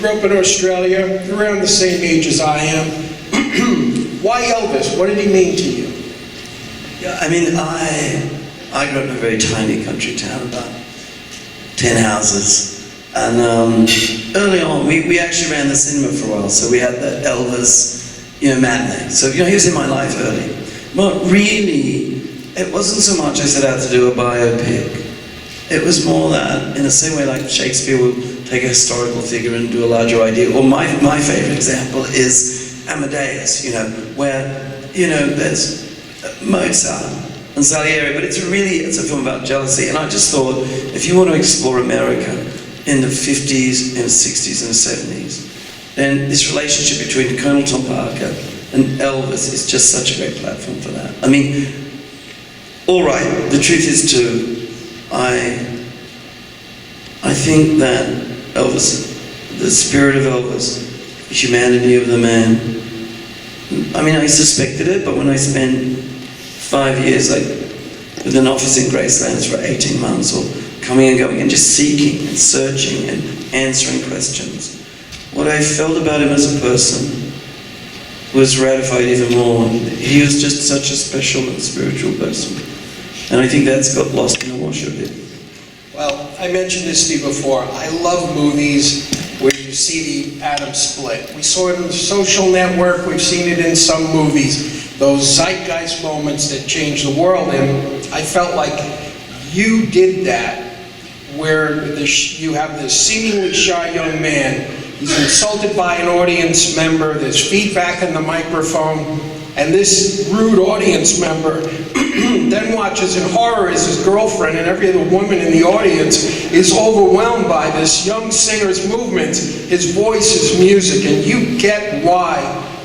grew up in Australia, around the same age as I am. Why Elvis? What did he mean to you? Yeah, I mean, I grew up in a very tiny country town, about 10 houses. And early on, we actually ran the cinema for a while, so we had the Elvis, matinee. So, he was in my life early. But really, it wasn't so much I set out to do a biopic. It was more that, in the same way like Shakespeare will take a historical figure and do a larger idea. Or my favorite example is Amadeus, where, there's Mozart and Salieri, but it's a film about jealousy. And I just thought, if you want to explore America in the 50s and the 60s and the 70s, then this relationship between Colonel Tom Parker and Elvis is just such a great platform for that. I mean, all right, the truth is too, I think that Elvis, the spirit of Elvis, the humanity of the man, I mean, I suspected it, but when I spent 5 years with an office in Gracelands for 18 months, or coming and going and just seeking and searching and answering questions, what I felt about him as a person was ratified even more. He was just such a special and spiritual person. And I think that's got lost in the wash a bit. Well, I mentioned this to you before. I love movies where you see the atom split. We saw it in The Social Network. We've seen it in some movies. Those zeitgeist moments that change the world. And I felt like you did that, where you have this seemingly shy young man. He's insulted by an audience member. There's feedback in the microphone. And this rude audience member then watches in horror as his girlfriend and every other woman in the audience is overwhelmed by this young singer's movement, his voice, his music, and you get why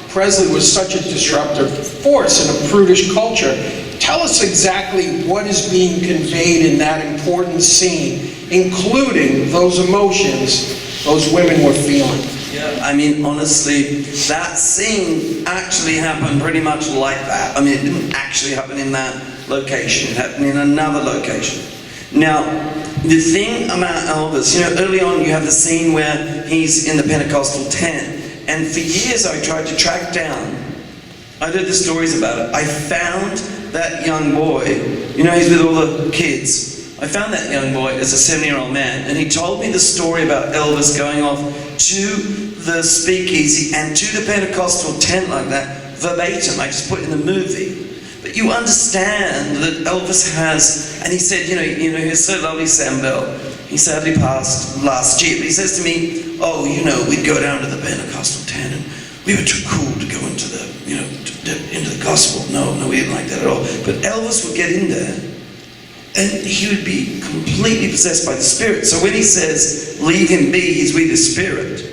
Presley was such a disruptive force in a prudish culture. Tell us exactly what is being conveyed in that important scene, including those emotions those women were feeling. Yeah, I mean, honestly, that scene actually happened pretty much like that. I mean, it didn't actually happen in that location. It happened in another location. Now, the thing about Elvis, early on you have the scene where he's in the Pentecostal tent. And for years I tried to track down, I did the stories about it. I found that young boy, he's with all the kids. I found that young boy as a 70-year-old man, and he told me the story about Elvis going off to the speakeasy and to the Pentecostal tent like that, verbatim. I just put it in the movie. But you understand that Elvis has, and he said, he's so lovely, Sam Bell. He sadly passed last year, but he says to me, we'd go down to the Pentecostal tent, and we were too cool to go into the, into the gospel. No, we didn't like that at all. But Elvis would get in there, and he would be completely possessed by the Spirit. So when he says, leave him be, he's with the Spirit,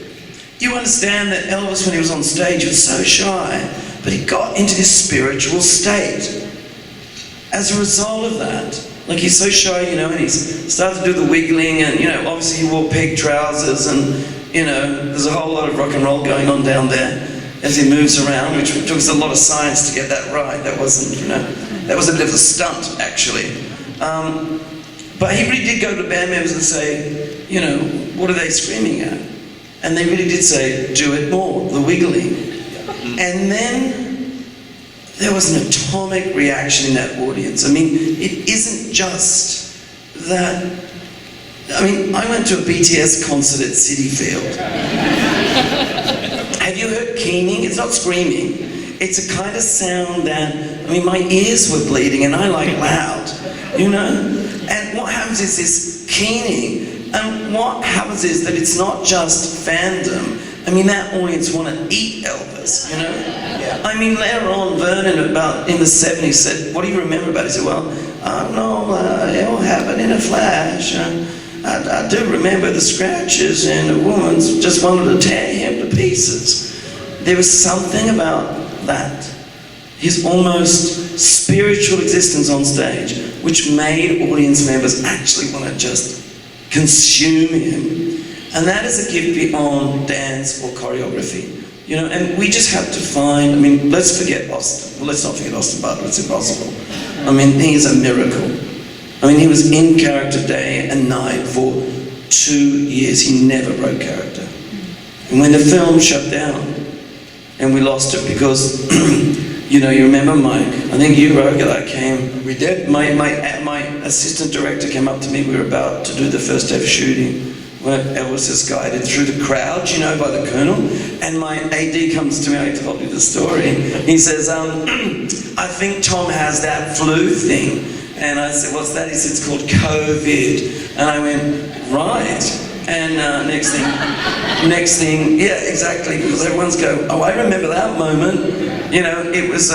you understand that Elvis, when he was on stage, was so shy, but he got into this spiritual state. As a result of that, he's so shy, and he's started to do the wiggling, and, obviously he wore peg trousers, and, there's a whole lot of rock and roll going on down there as he moves around, which took us a lot of science to get that right. That wasn't, that was a bit of a stunt, actually. But he really did go to the band members and say, what are they screaming at? And they really did say, do it more, the wiggling. And then there was an atomic reaction in that audience. I mean, it isn't just that. I mean, I went to a BTS concert at Citi Field. Have you heard keening? It's not screaming. It's a kind of sound that, my ears were bleeding, and I like loud, And what happens is this keening, and what happens is that it's not just fandom. That audience want to eat Elvis, Yeah. Later on, Vernon, in the 70s, said, what do you remember about it? He said, well, I don't know, it all happened in a flash. I do remember the scratches, and the woman just wanted to tear him to pieces. There was something about that, his almost spiritual existence on stage, which made audience members actually want to just consume him. And that is a gift beyond dance or choreography. And we just have to find, let's forget Austin. Well, let's not forget Austin Butler, it's impossible. He is a miracle. He was in character day and night for 2 years. He never broke character. And when the film shut down, and we lost it because, you know, you remember Mike, I think you, Roger, came. We did. My assistant director came up to me, we were about to do the first ever shooting, where Elvis is guided through the crowd, you know, by the Colonel, and my AD comes to me, I told you the story, he says, I think Tom has that flu thing. And I said, what's that? He said, it's called COVID. And I went, right. And next thing, yeah, exactly, because everyone's going, oh, I remember that moment. You know, it was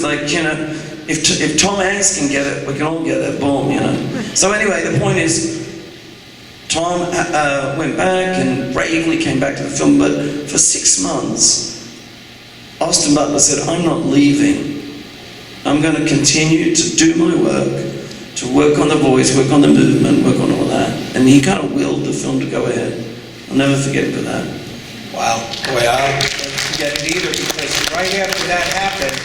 like, you know, if Tom Hanks can get it, we can all get it, boom, you know. So anyway, the point is, Tom went back and bravely came back to the film, but for 6 months, Austin Butler said, I'm not leaving. I'm going to continue to do my work, to work on the voice, work on the movement, work on all that. And he kind of willed the film to go ahead. I'll never forget for that. Wow. Boy, I don't forget it either, because right after that happened,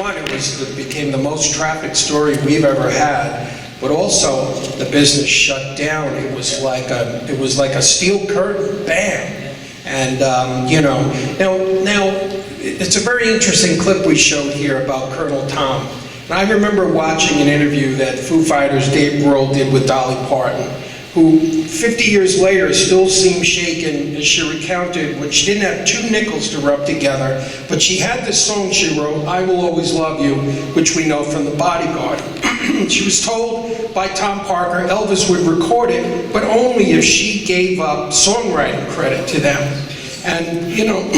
one, it became the most trafficked story we've ever had, but also the business shut down. It was like a steel curtain, bam. And you know, now it's a very interesting clip we showed here about Colonel Tom. And I remember watching an interview that Foo Fighters' Dave Grohl did with Dolly Parton, who 50 years later still seemed shaken as she recounted when she didn't have 2 nickels to rub together, but she had this song she wrote, I Will Always Love You, which we know from The Bodyguard. She was told by Tom Parker Elvis would record it, but only if she gave up songwriting credit to them. And, you know,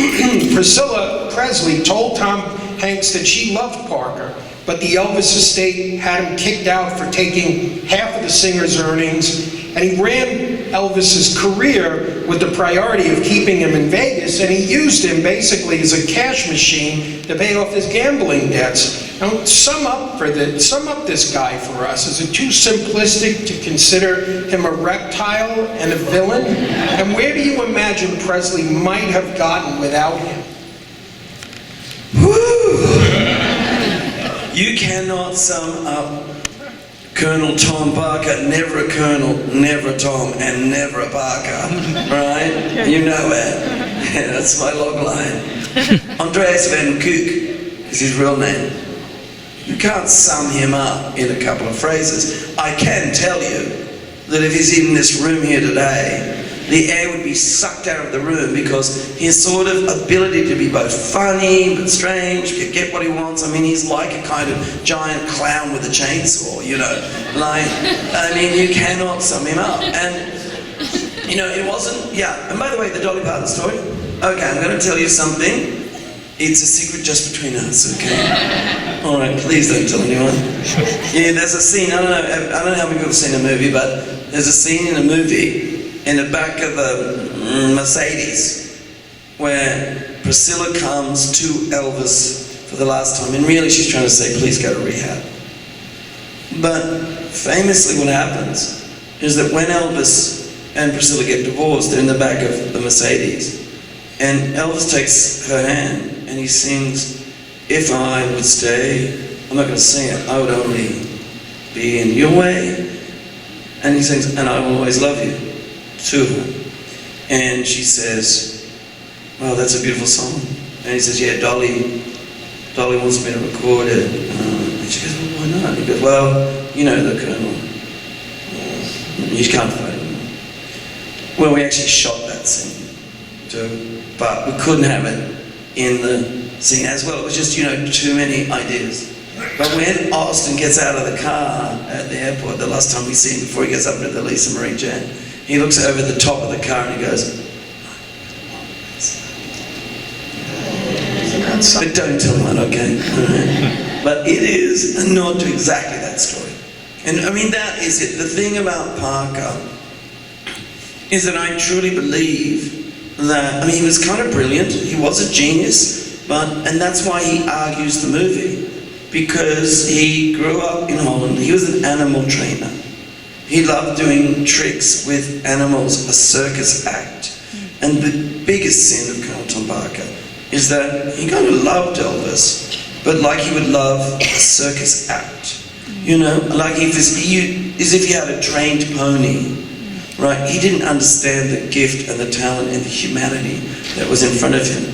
Priscilla Presley told Tom Hanks that she loved Parker, but the Elvis estate had him kicked out for taking half of the singer's earnings, and he ran Elvis's career with the priority of keeping him in Vegas, and he used him basically as a cash machine to pay off his gambling debts. Now, sum up this guy for us. Is it too simplistic to consider him a reptile and a villain? And where do you imagine Presley might have gotten without him? You cannot sum up Colonel Tom Parker, never a Colonel, never a Tom, and never a Parker, right? You know it. Yeah, that's my log line. Andreas Van Kook is his real name. You can't sum him up in a couple of phrases. I can tell you that if he's in this room here today, the air would be sucked out of the room because his sort of ability to be both funny but strange, get what he wants. I mean, he's like a kind of giant clown with a chainsaw, you know. Like, I mean, you cannot sum him up. And, you know, it wasn't, yeah. And by the way, the Dolly Parton story, okay, I'm going to tell you something. It's a secret just between us, okay? All right, please don't tell anyone. Yeah, there's a scene, I don't know how many people have seen the movie, but there's a scene in a movie in the back of a Mercedes where Priscilla comes to Elvis for the last time, and really she's trying to say, please go to rehab. But famously what happens is that when Elvis and Priscilla get divorced, they're in the back of the Mercedes, and Elvis takes her hand and he sings, if I would stay, I'm not going to sing it, I would only be in your way. And he sings, and I will always love you, to her. And she says, well, that's a beautiful song. And he says, yeah, Dolly wants me to record it. And she goes, well, why not? He goes, well, you know the Colonel. You can't fight him. Well, we actually shot that scene too, but we couldn't have it in the scene as well. It was just, you know, too many ideas. But when Austin gets out of the car at the airport, the last time we see him before he gets up into the Lisa Marie jet, he looks over the top of the car and he goes, but don't tell anyone, okay? But it is a nod to exactly that story. And I mean, that is it. The thing about Parker is that I truly believe that, I mean, he was kind of brilliant, he was a genius, and that's why he argues the movie, because he grew up in Holland, he was an animal trainer. He loved doing tricks with animals, a circus act. And the biggest sin of Colonel Tom Parker is that he kind of loved Elvis, but like he would love a circus act. You know, like as if he had a trained pony right? He didn't understand the gift and the talent and the humanity that was in front of him.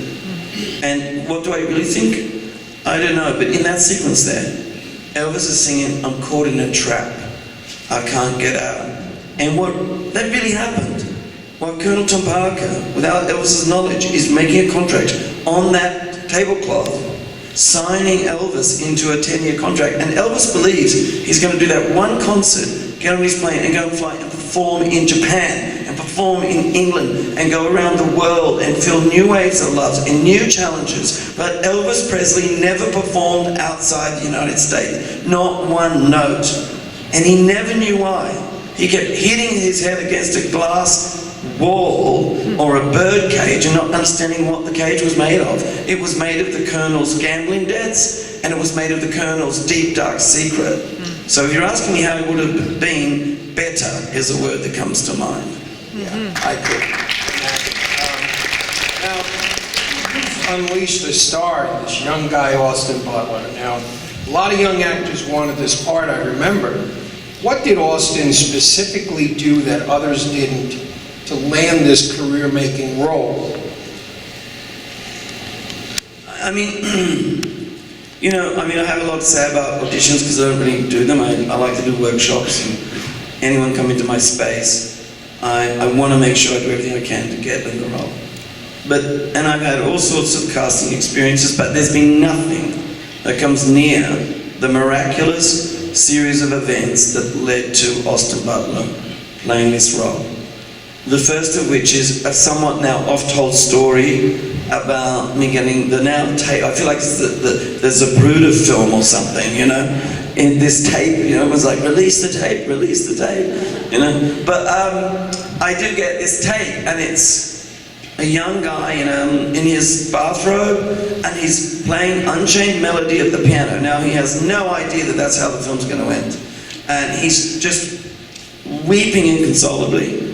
And what do I really think? I don't know, but in that sequence there, Elvis is singing, "I'm caught in a trap, I can't get out." And that really happened. Well, Colonel Tom Parker, without Elvis's knowledge, is making a contract on that tablecloth, signing Elvis into a 10-year contract. And Elvis believes he's going to do that one concert, get on his plane and go and fly and perform in Japan and perform in England and go around the world and feel new waves of love and new challenges. But Elvis Presley never performed outside the United States, not one note. And he never knew why. He kept hitting his head against a glass wall or a bird cage and not understanding what the cage was made of. It was made of the Colonel's gambling debts, and it was made of the Colonel's deep, dark secret. So if you're asking me how it would have been, better is a word that comes to mind. Yeah, I could. Now, you've unleashed a star in this young guy, Austin Butler. Now, a lot of young actors wanted this part, I remember. What did Austin specifically do that others didn't to land this career-making role? I mean, I have a lot to say about auditions because I don't really do them. I like to do workshops, and anyone come into my space, I want to make sure I do everything I can to get in the role. And I've had all sorts of casting experiences, but there's been nothing that comes near the miraculous series of events that led to Austin Butler playing this role. The first of which is a somewhat now oft-told story about me getting the now tape. I feel like it's there's a Bruder film or something, in this tape, it was like, release the tape, But I do get this tape, and it's a young guy in his bathrobe, and he's playing Unchained Melody at the piano. Now, he has no idea that that's how the film's going to end. And he's just weeping inconsolably.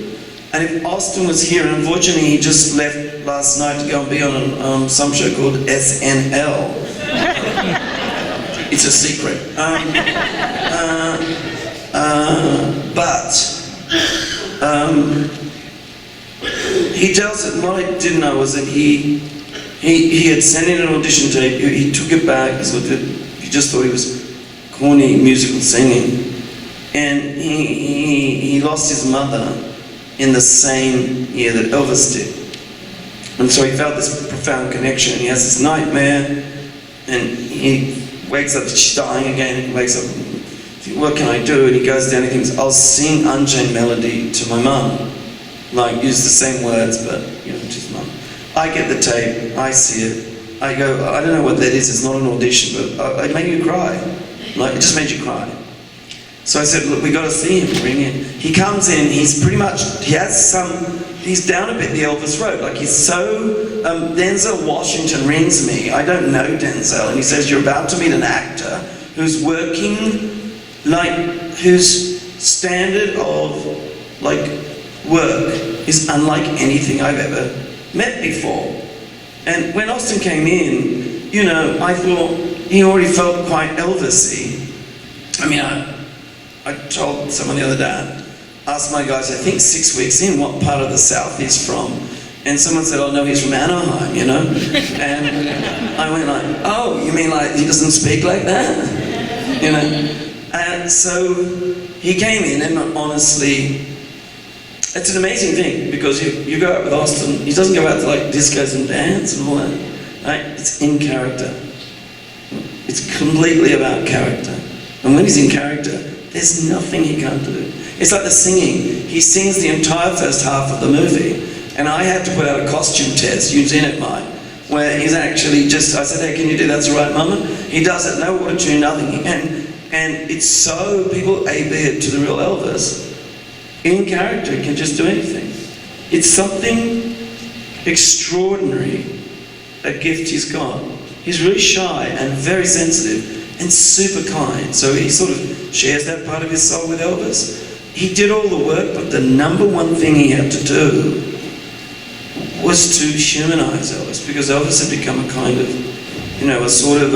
And if Austin was here, and unfortunately he just left last night to go and be on some show called SNL. It's a secret. He tells it. What I didn't know was that he had sent in an audition tape. He took it back. He just thought he was corny musical singing, and he lost his mother in the same year that Elvis did. And so he felt this profound connection. He has this nightmare, and he wakes up, she's dying again, and he wakes up, what can I do? And he goes down and he thinks, I'll sing Unchained Melody to my mum. Like, use the same words, but, to his mum. I get the tape, I see it, I go, I don't know what that is, it's not an audition, but it made me cry. Like, it just made you cry. So I said, look, we got to see him, bring him. He comes in, he's down a bit the Elvis road. Like, he's so, Denzel Washington rings me. I don't know Denzel. And he says, you're about to meet an actor who's working, whose standard of, work is unlike anything I've ever met before. And when Austin came in, I thought he already felt quite Elvis-y. I mean, I told someone the other day, asked my guys, I think 6 weeks in, what part of the South he's from. And someone said, oh no, he's from Anaheim, And I went like, oh, you mean like he doesn't speak like that? And so he came in, and honestly, it's an amazing thing, because you go out with Austin, he doesn't go out to discos and dance and all that, right? It's in character. It's completely about character. And when he's in character, there's nothing he can't do. It's like the singing. He sings the entire first half of the movie, and I had to put out a costume test, using it mine, where he's actually I said, hey, can you do That's All Right, Mama? He does it, no auto tune, nothing. And it's so, people A-B it to the real Elvis. In character, he can just do anything. It's something extraordinary, a gift he's got. He's really shy and very sensitive and super kind. So he sort of shares that part of his soul with Elvis. He did all the work, but the number one thing he had to do was to humanize Elvis, because Elvis had become a kind of, a sort of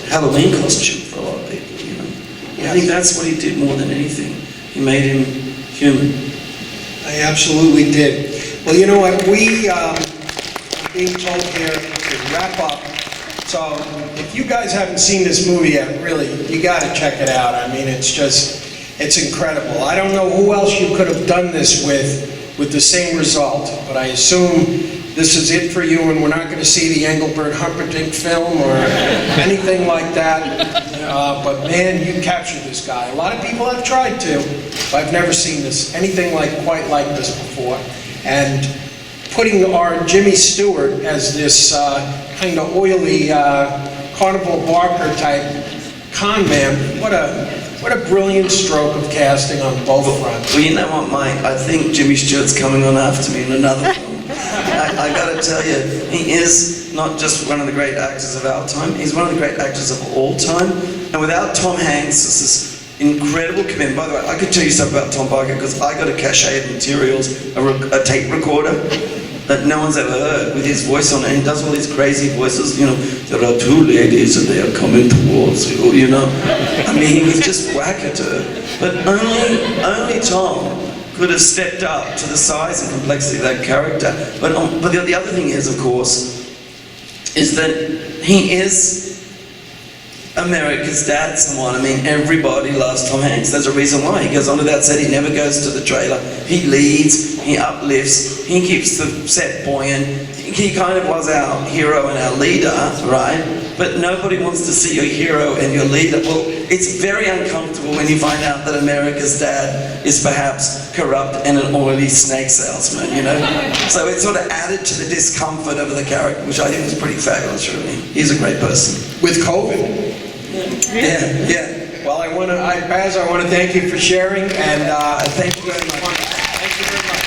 Halloween costume for a lot of people, Yes. I think that's what he did more than anything. He made him human. I absolutely did. Well, you know what, we, are being told here to wrap up. So if you guys haven't seen this movie yet, really, you gotta check it out. I mean, it's incredible. I don't know who else you could have done this with the same result, but I assume this is it for you, and we're not gonna see the Engelbert Humperdinck film or anything like that. But man, you captured this guy. A lot of people have tried to, but I've never seen anything quite like this before. And putting our Jimmy Stewart as this kind of oily Carnival Barker type con man, what a brilliant stroke of casting on both fronts. Well, you know what, Mike? I think Jimmy Stewart's coming on after me in another film. I gotta tell you, he is not just one of the great actors of our time, he's one of the great actors of all time. And without Tom Hanks, this is incredible commitment. By the way, I could tell you stuff about Tom Barker because I got a cachet of materials, a tape recorder that no one's ever heard with his voice on it. And he does all these crazy voices, you know, there are two ladies and they are coming towards you, you know. I mean, he was just wackato. But only Tom could have stepped up to the size and complexity of that character. But the other thing is, of course, is that he is America's dad, someone. I mean, everybody loves Tom Hanks. There's a reason why. He goes onto that set, he never goes to the trailer. He leads, he uplifts, he keeps the set buoyant. He kind of was our hero and our leader, right? But nobody wants to see your hero and your leader. Well, it's very uncomfortable when you find out that America's dad is perhaps corrupt and an oily snake salesman, you know? So it sort of added to the discomfort of the character, which I think was pretty fabulous, really. He's a great person. With COVID. Yeah. Well, Baz, I want to thank you for sharing, and thank you very much. Thank you very much.